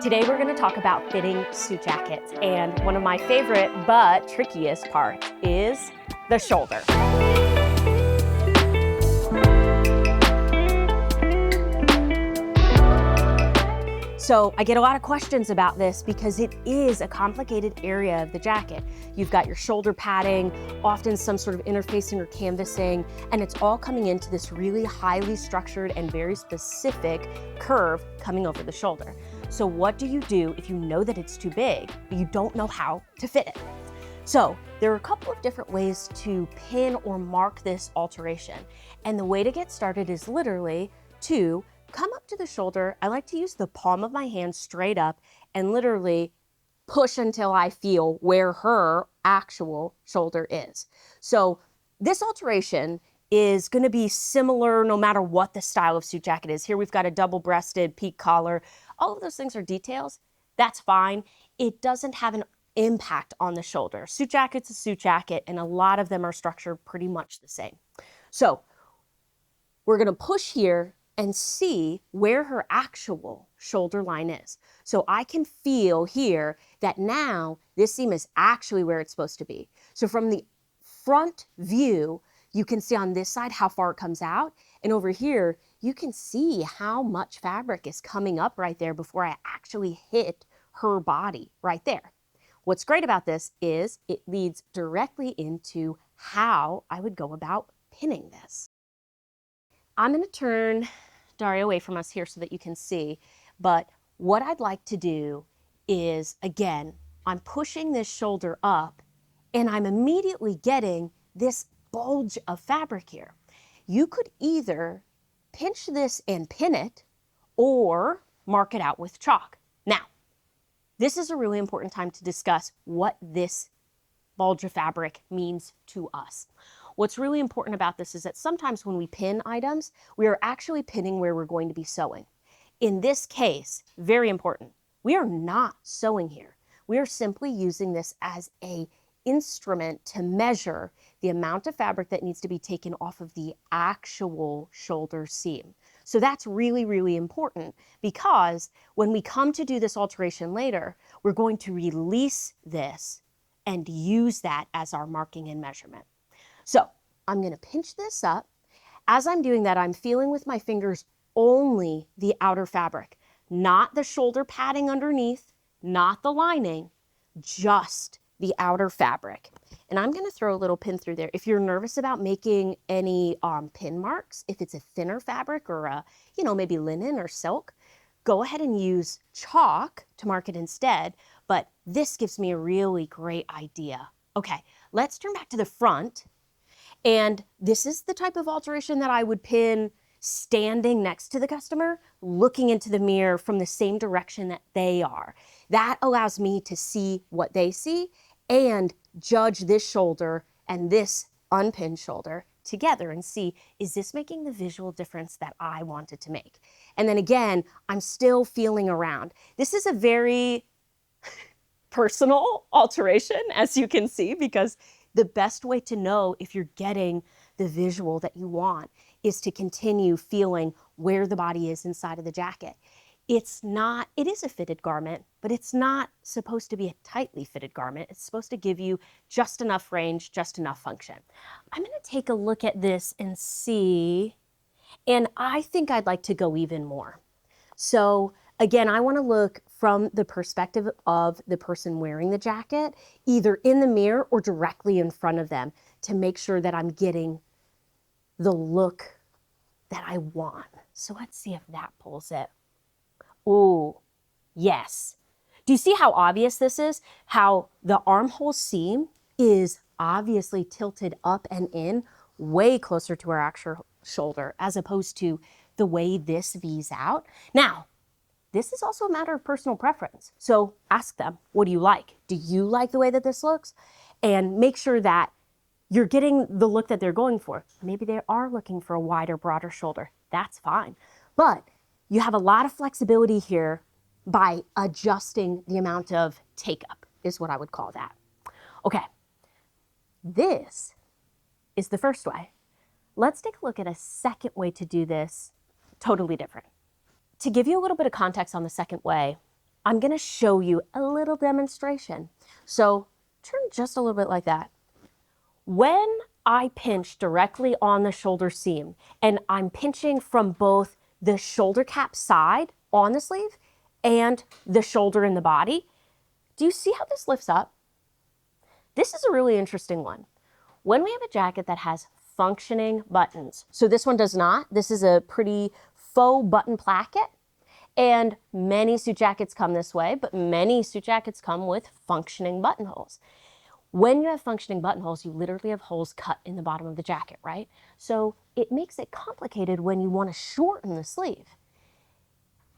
Today we're going to talk about fitting suit jackets, and one of my favorite but trickiest parts is the shoulder. So I get a lot of questions about this because it is a complicated area of the jacket. You've got your shoulder padding, often some sort of interfacing or canvassing, and it's all coming into this really highly structured and very specific curve coming over the shoulder. So what do you do if you know that it's too big, but you don't know how to fit it? So there are a couple of different ways to pin or mark this alteration. And the way to get started is literally to come up to the shoulder. I like to use the palm of my hand straight up and literally push until I feel where her actual shoulder is. So this alteration is going to be similar no matter what the style of suit jacket is. Here we've got a double-breasted peak collar. All of those things are details. That's fine. It doesn't have an impact on the shoulder. Suit jacket's a suit jacket, and a lot of them are structured pretty much the same. So we're going to push here and see where her actual shoulder line is. So I can feel here that now this seam is actually where it's supposed to be. So from the front view, you can see on this side how far it comes out. And over here, you can see how much fabric is coming up right there before I actually hit her body right there. What's great about this is it leads directly into how I would go about pinning this. I'm going to turn Daria away from us here so that you can see, but what I'd like to do is, again, I'm pushing this shoulder up and I'm immediately getting this bulge of fabric here. You could either pinch this and pin it or mark it out with chalk. Now, this is a really important time to discuss what this bulge of fabric means to us. What's really important about this is that sometimes when we pin items, we are actually pinning where we're going to be sewing. In this case, very important, we are not sewing here. We are simply using this as an instrument to measure the amount of fabric that needs to be taken off of the actual shoulder seam. So that's really, really important because when we come to do this alteration later, we're going to release this and use that as our marking and measurement. So I'm going to pinch this up. As I'm doing that, I'm feeling with my fingers only the outer fabric, not the shoulder padding underneath, not the lining, just the outer fabric. And I'm going to throw a little pin through there. If you're nervous about making any pin marks, if it's a thinner fabric or maybe linen or silk, go ahead and use chalk to mark it instead. But this gives me a really great idea. Okay, let's turn back to the front. And this is the type of alteration that I would pin standing next to the customer, looking into the mirror from the same direction that they are. That allows me to see what they see and judge this shoulder and this unpinned shoulder together and see, is this making the visual difference that I wanted to make? And then again, I'm still feeling around. This is a very personal alteration, as you can see, because the best way to know if you're getting the visual that you want is to continue feeling where the body is inside of the jacket. It is a fitted garment, but it's not supposed to be a tightly fitted garment. It's supposed to give you just enough range, just enough function. I'm going to take a look at this and see, and I think I'd like to go even more. So again, I want to look from the perspective of the person wearing the jacket, either in the mirror or directly in front of them, to make sure that I'm getting the look that I want. So let's see if that pulls it. Ooh, yes. Do you see how obvious this is? How the armhole seam is obviously tilted up and in way closer to our actual shoulder as opposed to the way this V's out. Now, this is also a matter of personal preference. So ask them, what do you like? Do you like the way that this looks? And make sure that you're getting the look that they're going for. Maybe they are looking for a wider, broader shoulder. That's fine. But you have a lot of flexibility here by adjusting the amount of take-up, is what I would call that. Okay, this is the first way. Let's take a look at a second way to do this, totally different. To give you a little bit of context on the second way, I'm gonna show you a little demonstration. So turn just a little bit like that. When I pinch directly on the shoulder seam, and I'm pinching from both the shoulder cap side on the sleeve and the shoulder in the body, do you see how this lifts up? This is a really interesting one. When we have a jacket that has functioning buttons, so this one does not, this is a pretty faux button placket, and many suit jackets come this way, but many suit jackets come with functioning buttonholes. When you have functioning buttonholes, you literally have holes cut in the bottom of the jacket, right? So it makes it complicated when you want to shorten the sleeve.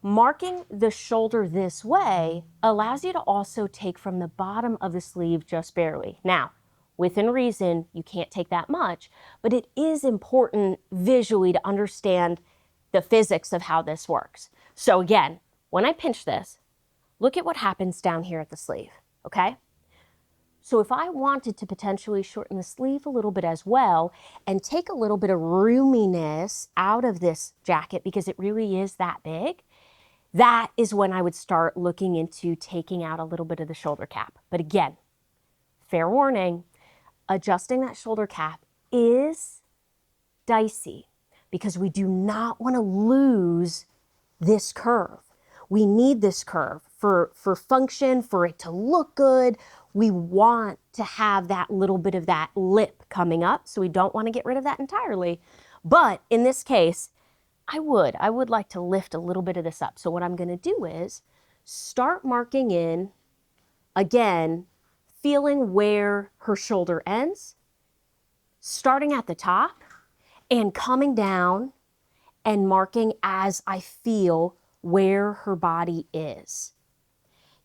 Marking the shoulder this way allows you to also take from the bottom of the sleeve just barely. Now, within reason, you can't take that much, but it is important visually to understand the physics of how this works. So again, when I pinch this, look at what happens down here at the sleeve, okay? So if I wanted to potentially shorten the sleeve a little bit as well and take a little bit of roominess out of this jacket because it really is that big, that is when I would start looking into taking out a little bit of the shoulder cap. But again, fair warning, adjusting that shoulder cap is dicey because we do not want to lose this curve. We need this curve for function, for it to look good. We want to have that little bit of that lip coming up, so we don't want to get rid of that entirely. But in this case, I would like to lift a little bit of this up. So what I'm going to do is start marking in, again, feeling where her shoulder ends, starting at the top and coming down and marking as I feel where her body is.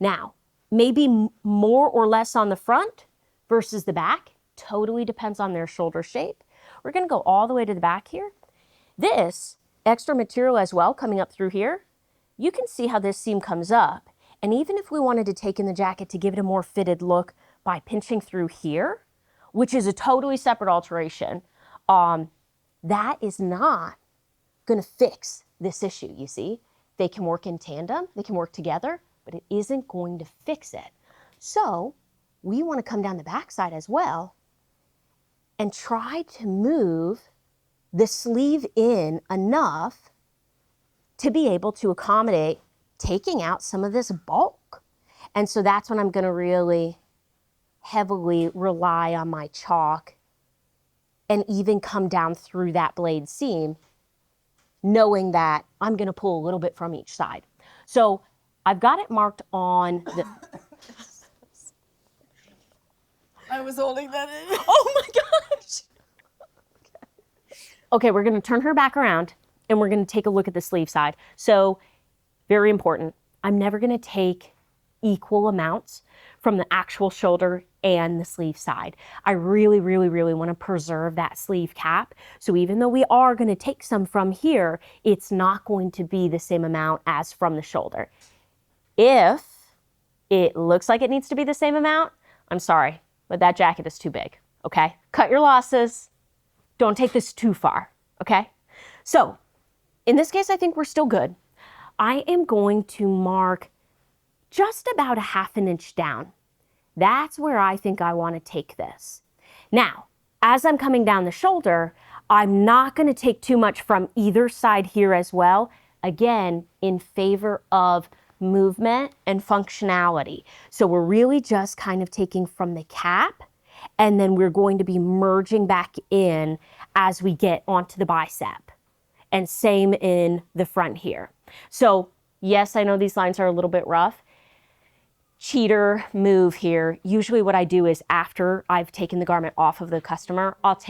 Now, maybe more or less on the front versus the back, totally depends on their shoulder shape. We're going to go all the way to the back here. This extra material as well coming up through here, you can see how this seam comes up. And even if we wanted to take in the jacket to give it a more fitted look by pinching through here, which is a totally separate alteration, that is not going to fix this issue, you see. They can work in tandem, they can work together, but it isn't going to fix it. So we want to come down the backside as well and try to move the sleeve in enough to be able to accommodate taking out some of this bulk. And so that's when I'm going to really heavily rely on my chalk and even come down through that blade seam, knowing that I'm going to pull a little bit from each side. So I've got it marked on the... I was holding that in. Oh my gosh! Okay, we're going to turn her back around and we're going to take a look at the sleeve side. So, very important, I'm never going to take equal amounts from the actual shoulder and the sleeve side. I really, really, really want to preserve that sleeve cap. So even though we are going to take some from here, it's not going to be the same amount as from the shoulder. If it looks like it needs to be the same amount, I'm sorry, but that jacket is too big, okay? Cut your losses. Don't take this too far, okay? So in this case, I think we're still good. I am going to mark just about a ½ inch down. That's where I think I want to take this. Now, as I'm coming down the shoulder, I'm not going to take too much from either side here as well, again, in favor of movement and functionality. So we're really just kind of taking from the cap, and then we're going to be merging back in as we get onto the bicep. And same in the front here. So yes, I know these lines are a little bit rough. Cheater move here. Usually what I do is after I've taken the garment off of the customer, I'll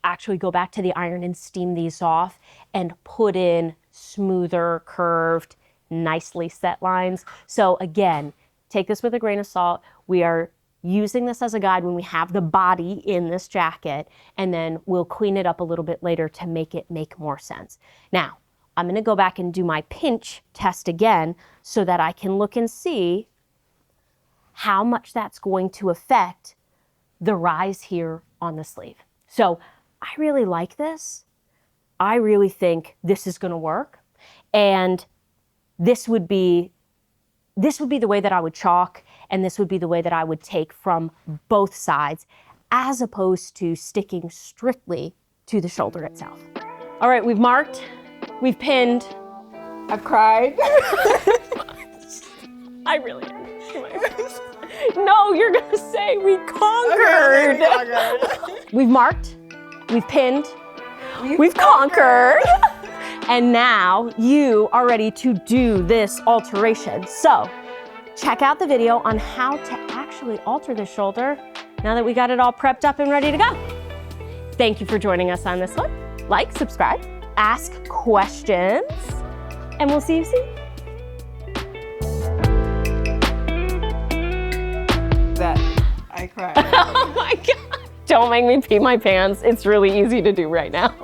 actually go back to the iron and steam these off and put in smoother, curved, nicely set lines. So again, take this with a grain of salt. We are using this as a guide when we have the body in this jacket, and then we'll clean it up a little bit later to make it make more sense. Now, I'm going to go back and do my pinch test again so that I can look and see how much that's going to affect the rise here on the sleeve. So I really like this. I really think this is gonna work. And this would be the way that I would chalk, and this would be the way that I would take from both sides, as opposed to sticking strictly to the shoulder itself. All right, we've marked, we've pinned. I've cried. I really am. No, you're gonna say we conquered. We've marked, we've pinned, we've conquered. And now you are ready to do this alteration. So check out the video on how to actually alter the shoulder now that we got it all prepped up and ready to go. Thank you for joining us on this one. Like, subscribe, ask questions, and we'll see you soon. That I cried. Oh my God. Don't make me pee my pants. It's really easy to do right now.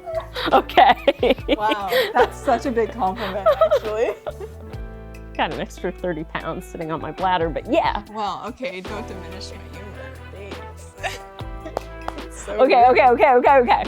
Okay. Wow, that's such a big compliment, actually. Got an extra 30 pounds sitting on my bladder, but yeah. Wow, okay, don't diminish my humor. Thanks. So Okay.